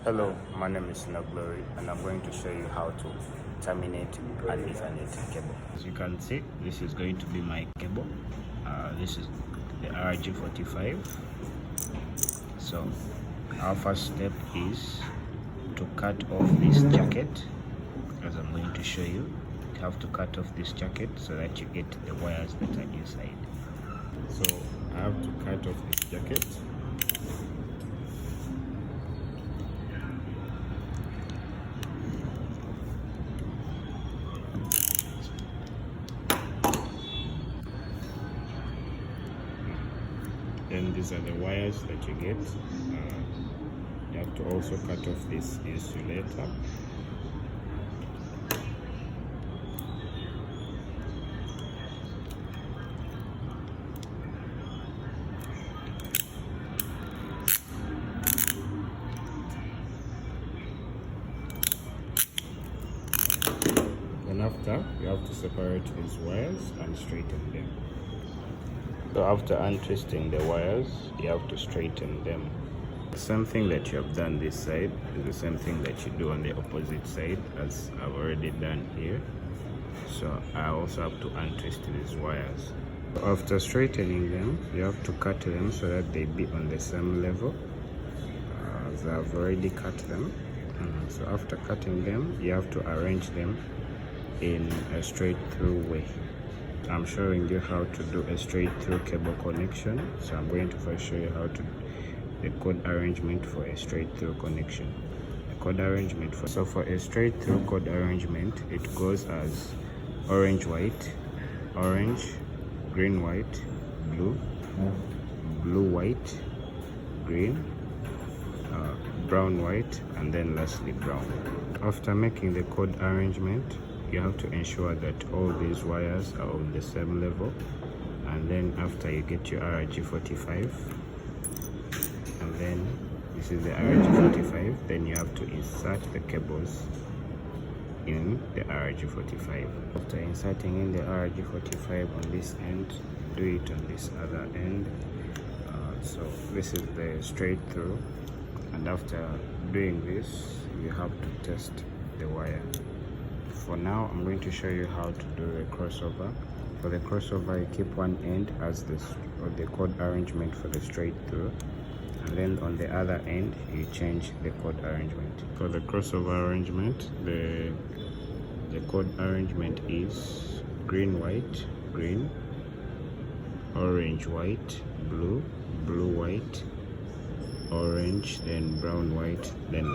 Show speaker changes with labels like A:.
A: Hello, my name is Glory, and I'm going to show you how to terminate an Ethernet cable. As you can see, this is going to be my cable. This is the RG45. So our first step is to cut off this jacket. As I'm going to show you, you have to cut off this jacket so that you get the wires that are inside. So I have to cut off this jacket. Then these are the wires that you get. You have to also cut off this insulator. And after, you have to separate these wires and straighten them. So after untwisting the wires, you have to straighten them. The same thing that you have done this side is the same thing that you do on the opposite side, as I've already done here. So I also have to untwist these wires. After straightening them, you have to cut them so that they be on the same level as I've already cut them. So after cutting them, you have to arrange them in a straight through way. I'm showing you how to do a straight through cable connection. So I'm going to first show you how to the code arrangement for a straight through connection. A code arrangement for a straight through code arrangement, it goes as orange white, orange, green white, blue, blue white, green, brown white, and then lastly brown. After making the code arrangement, you have to ensure that all these wires are on the same level, and then after you get your RG45, and then this is the RG45, then you have to insert the cables in the RG45. After inserting in the RG45 on this end, do it on this other end. So this is the straight through, and after doing this, you have to test the wire. For now, I'm going to show you how to do the crossover. For the crossover, you keep one end as the code arrangement for the straight through, and then on the other end you change the code arrangement. For the crossover arrangement, the code arrangement is green white, green, orange white, blue, blue white, orange, then brown white, then